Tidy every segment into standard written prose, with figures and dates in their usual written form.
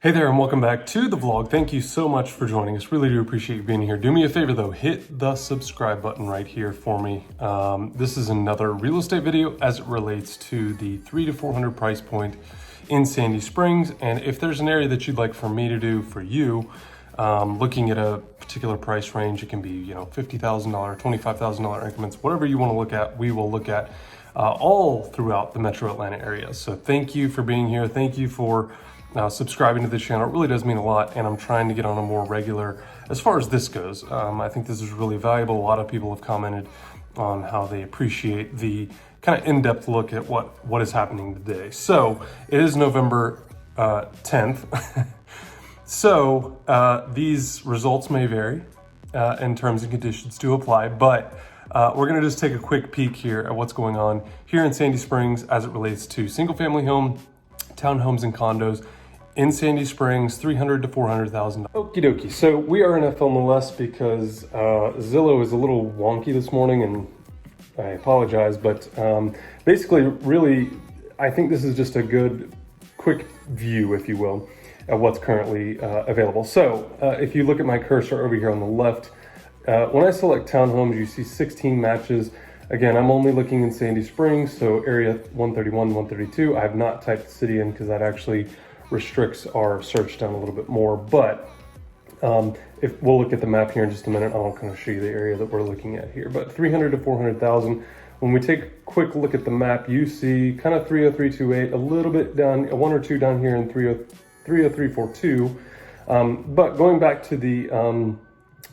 Hey there and welcome back to the vlog. Thank you so much for joining us. Really do appreciate you being here. Do me a favor though, hit the subscribe button right here for me. This is another real estate video as it relates to the 300 to 400 price point in Sandy Springs. And if there's an area that you'd like for me to do for you, looking at a particular price range, it can be, $50,000, $25,000 increments, whatever you want to look at, we will look at all throughout the metro Atlanta area. So thank you for being here. Thank you for subscribing to the channel. It really does mean a lot, and I'm trying to get on a more regular as far as this goes. I think this is really valuable. A lot of people have commented on how they appreciate the kind of in-depth look at what is happening today. So it is November 10th. So these results may vary and terms and conditions do apply, but we're gonna just take a quick peek here at what's going on here in Sandy Springs as it relates to single family home, townhomes and condos in Sandy Springs, $300,000 to $400,000. Okie dokie. So we are in FLMLS because Zillow is a little wonky this morning, and I apologize, but basically, really, I think this is just a good, quick view, if you will, of what's currently available. So if you look at my cursor over here on the left, when I select townhomes, you see 16 matches. Again, I'm only looking in Sandy Springs, so area 131, 132. I have not typed the city in because that actually restricts our search down a little bit more. But if we'll look at the map here in just a minute, I'll kind of show you the area that we're looking at here. But 300 to 400,000. When we take a quick look at the map, you see kind of 30328, a little bit down, one or two down here in 30342. But going back to the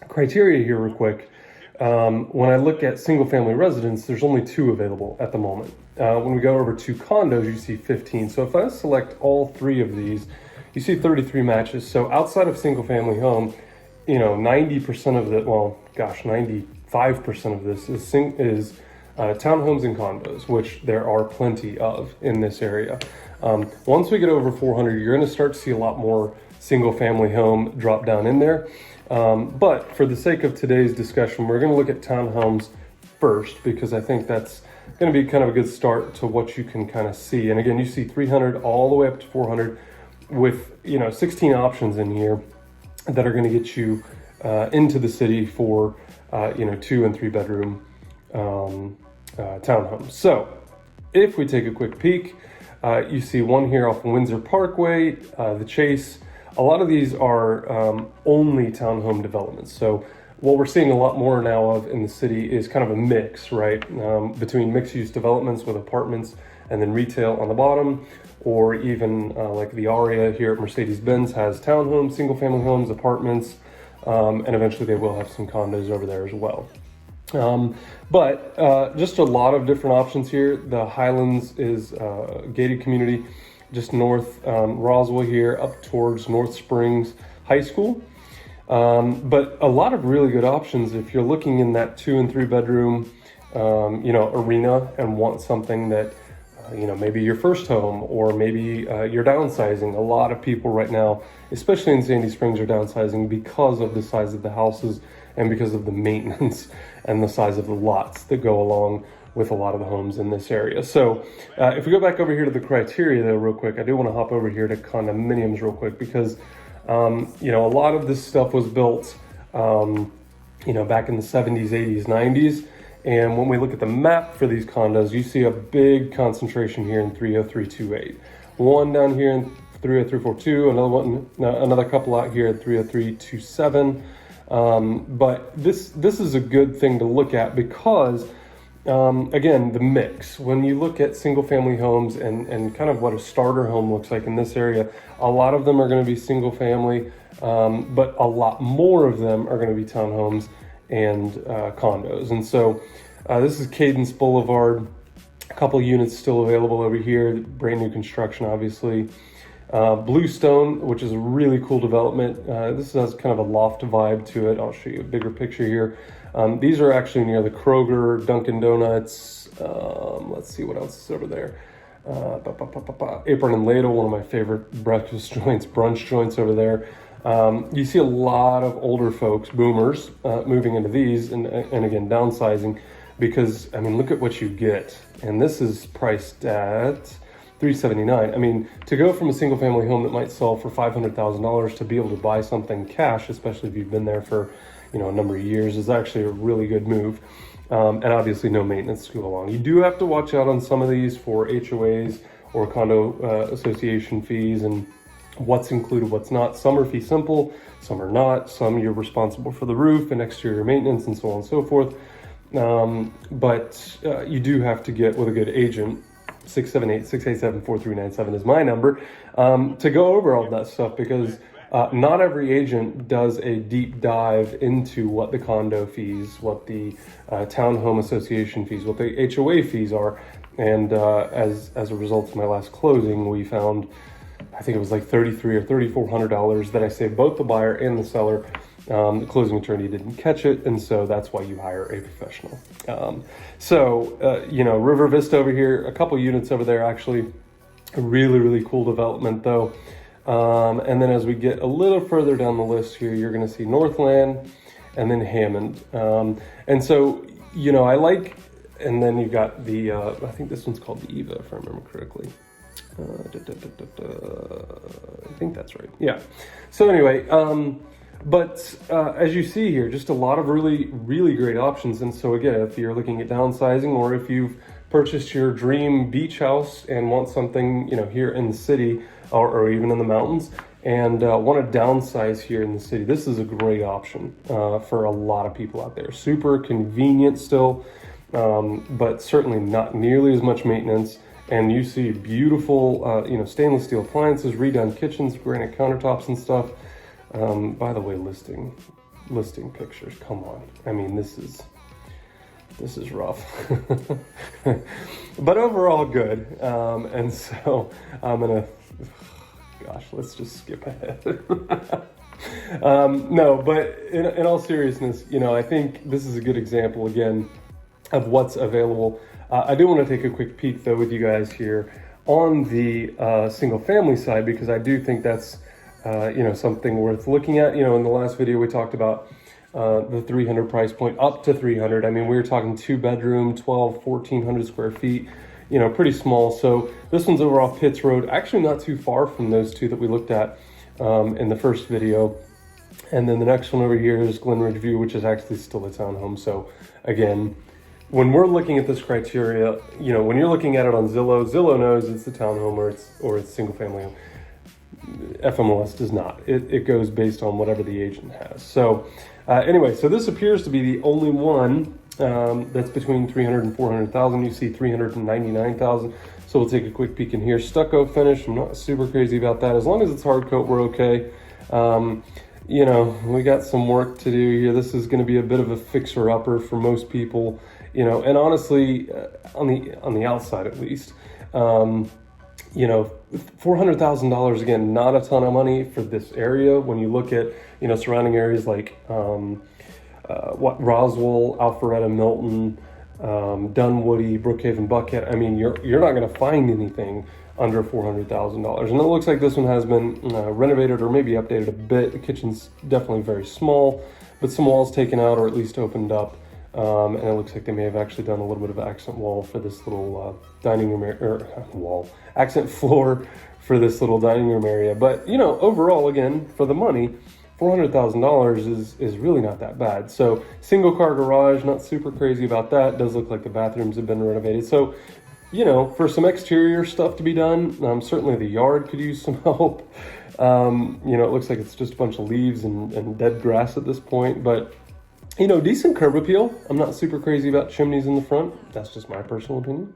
criteria here real quick, when I look at single family residence, there's only 2 available at the moment. When we go over to condos, you see 15. So if I select all 3 of these, you see 33 matches. So outside of single family home, 90% of it, 95% of this is townhomes and condos, which there are plenty of in this area. Once we get over 400, you're gonna start to see a lot more single family home drop down in there. But for the sake of today's discussion, we're going to look at townhomes first, because I think that's going to be kind of a good start to what you can kind of see. And again, you see 300 all the way up to 400 with, 16 options in here that are going to get you into the city for, 2 and 3 bedroom townhomes. So if we take a quick peek, you see one here off Windsor Parkway, the Chase. A lot of these are only townhome developments. So what we're seeing a lot more now of in the city is kind of a mix, right? Between mixed-use developments with apartments and then retail on the bottom, or even like the Aria here at Mercedes-Benz has townhomes, single-family homes, apartments, and eventually they will have some condos over there as well. But just a lot of different options here. The Highlands is a gated community just north Roswell here, up towards North Springs High School. But a lot of really good options if you're looking in that 2 and 3 bedroom, arena and want something that, maybe your first home, or maybe you're downsizing. A lot of people right now, especially in Sandy Springs, are downsizing because of the size of the houses and because of the maintenance and the size of the lots that go along with a lot of the homes in this area. So if we go back over here to the criteria though real quick, I do want to hop over here to condominiums real quick, because a lot of this stuff was built back in the 70s, 80s, 90s. And when we look at the map for these condos, you see a big concentration here in 30328. One down here in 30342, another couple out here at 30327. But this is a good thing to look at because again, the mix. When you look at single family homes and kind of what a starter home looks like in this area, a lot of them are going to be single family, but a lot more of them are going to be townhomes and condos. And so this is Cadence Boulevard, a couple units still available over here, brand new construction, obviously. Bluestone, which is a really cool development. This has kind of a loft vibe to it. I'll show you a bigger picture here. These are actually near the Kroger, Dunkin' Donuts. Let's see what else is over there. Apron and Ladle, one of my favorite breakfast joints, brunch joints over there. You see a lot of older folks, boomers, moving into these and again, downsizing because, look at what you get. And this is priced at $379. I mean, to go from a single family home that might sell for $500,000 to be able to buy something cash, especially if you've been there for, a number of years, is actually a really good move. And obviously no maintenance to go along. You do have to watch out on some of these for HOAs or condo association fees and what's included, what's not. Some are fee simple, some are not. Some you're responsible for the roof and exterior maintenance and so on and so forth. But you do have to get with a good agent. 678-687-4397 is my number, to go over all that stuff, because not every agent does a deep dive into what the condo fees, what the townhome association fees, what the HOA fees are. And as a result of my last closing, we found, I think it was like $3,300 or $3,400 that I saved both the buyer and the seller. The closing attorney didn't catch it, and so that's why you hire a professional. River Vista over here, a couple units over there, actually a really, really cool development though. And then as we get a little further down the list here, you're going to see Northland and then Hammond. And so, I like, and then you've got the, I think this one's called the Eva, if I remember correctly. I think that's right. Yeah. So anyway, but as you see here, just a lot of really, really great options. And so again, if you're looking at downsizing, or if you've purchased your dream beach house and want something, here in the city or even in the mountains, and want to downsize here in the city, this is a great option for a lot of people out there. Super convenient still, but certainly not nearly as much maintenance. And you see beautiful, stainless steel appliances, redone kitchens, granite countertops and stuff. By the way, listing pictures, come on. I mean, this is rough, but overall good. And so I'm gonna, let's just skip ahead. No, but in all seriousness, I think this is a good example again of what's available. I do want to take a quick peek though with you guys here on the single family side, because I do think that's something worth looking at. In the last video we talked about the 300 price point up to 300. I mean, we were talking 2-bedroom, 1,400 square feet, pretty small. So this one's over off Pitts Road, actually not too far from those two that we looked at in the first video. And then the next one over here is Glen Ridgeview, which is actually still a townhome. So again, when we're looking at this criteria, when you're looking at it on Zillow knows it's a townhome or it's single family home. FMLS does not. It goes based on whatever the agent has. So anyway, so this appears to be the only one that's between 300 and 400,000. You see 399,000. So we'll take a quick peek in here. Stucco finish. I'm not super crazy about that. As long as it's hard coat, we're okay. We got some work to do here. This is going to be a bit of a fixer-upper for most people. And honestly, on the outside at least. $400,000, again, not a ton of money for this area. When you look at, surrounding areas like Roswell, Alpharetta, Milton, Dunwoody, Brookhaven, Buckhead, I mean, you're not going to find anything under $400,000. And it looks like this one has been renovated or maybe updated a bit. The kitchen's definitely very small, but some walls taken out or at least opened up. And it looks like they may have actually done a little bit of accent wall for this little dining room accent floor for this little dining room area. But, overall, again, for the money, $400,000 is really not that bad. So single car garage, not super crazy about that. It does look like the bathrooms have been renovated. So, for some exterior stuff to be done, certainly the yard could use some help. It looks like it's just a bunch of leaves and dead grass at this point, but decent curb appeal. I'm not super crazy about chimneys in the front. That's just my personal opinion.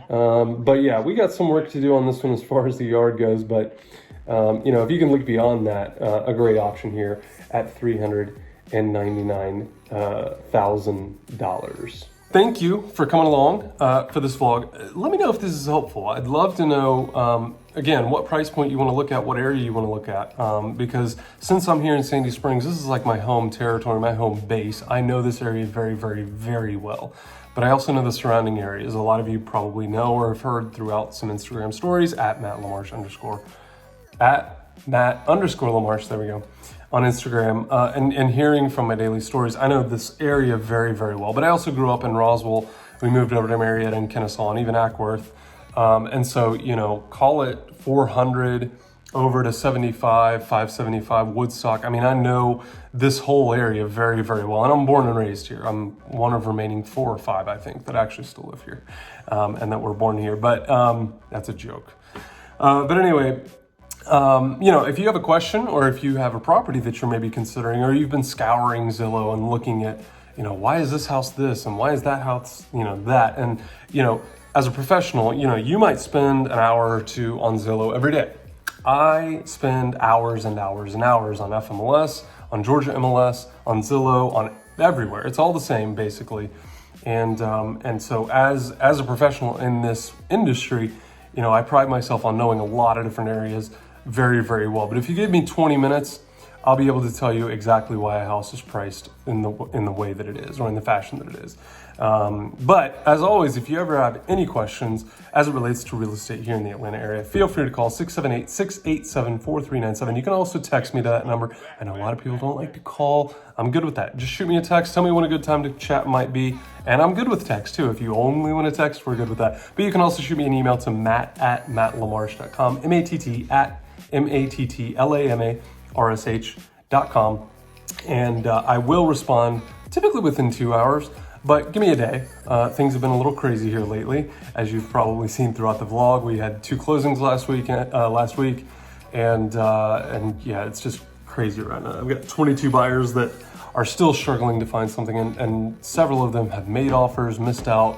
But yeah, we got some work to do on this one as far as the yard goes. But, if you can look beyond that, a great option here at $399,000. Thank you for coming along for this vlog. Let me know if this is helpful. I'd love to know, again, what price point you want to look at, what area you want to look at. Because since I'm here in Sandy Springs, this is like my home territory, my home base. I know this area very, very, very well. But I also know the surrounding areas. A lot of you probably know or have heard throughout some Instagram stories at Matt_LaMarsh, there we go, on Instagram, and hearing from my daily stories. I know this area very, very well, but I also grew up in Roswell. We moved over to Marietta and Kennesaw and even Ackworth, And so, you know, call it 400 over to 75, 575 Woodstock. I mean, I know this whole area very, very well, and I'm born and raised here. I'm one of remaining 4 or 5, I think, that actually still live here, and that were born here, but that's a joke. But anyway, you know, if you have a question or if you have a property that you're maybe considering, or you've been scouring Zillow and looking at, you know, why is this house this and why is that house, you know, that, and, you know, as a professional, you know, you might spend an hour or two on Zillow every day. I spend hours and hours and hours on FMLS, on Georgia MLS, on Zillow, on everywhere. It's all the same, basically. And so as a professional in this industry, you know, I pride myself on knowing a lot of different areas very, very well. But if you give me 20 minutes, I'll be able to tell you exactly why a house is priced in the way that it is, or in the fashion that it is. But as always, if you ever have any questions as it relates to real estate here in the Atlanta area, feel free to call 678-687-4397. You can also text me to that number. I know a lot of people don't like to call. I'm good with that. Just shoot me a text. Tell me when a good time to chat might be. And I'm good with text too. If you only want to text, we're good with that. But you can also shoot me an email to matt@mattlamarsh.com, matt@mattlamarsh.com. And I will respond typically within 2 hours, but give me a day. Things have been a little crazy here lately, as you've probably seen throughout the vlog. We had 2 closings last week, and yeah, it's just crazy right now. I've got 22 buyers that are still struggling to find something, and several of them have made offers, missed out.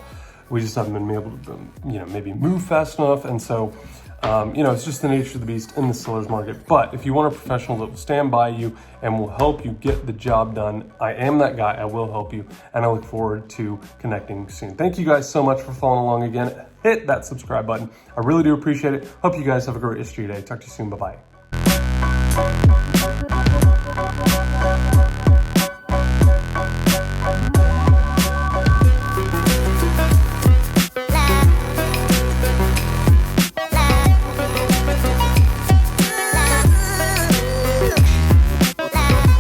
We just haven't been able to, you know, maybe move fast enough, and so. You know, it's just the nature of the beast in the seller's market. But if you want a professional that will stand by you and will help you get the job done, I am that guy. I will help you. And I look forward to connecting soon. Thank you guys so much for following along again. Hit that subscribe button. I really do appreciate it. Hope you guys have a great rest of your day. Talk to you soon. Bye-bye.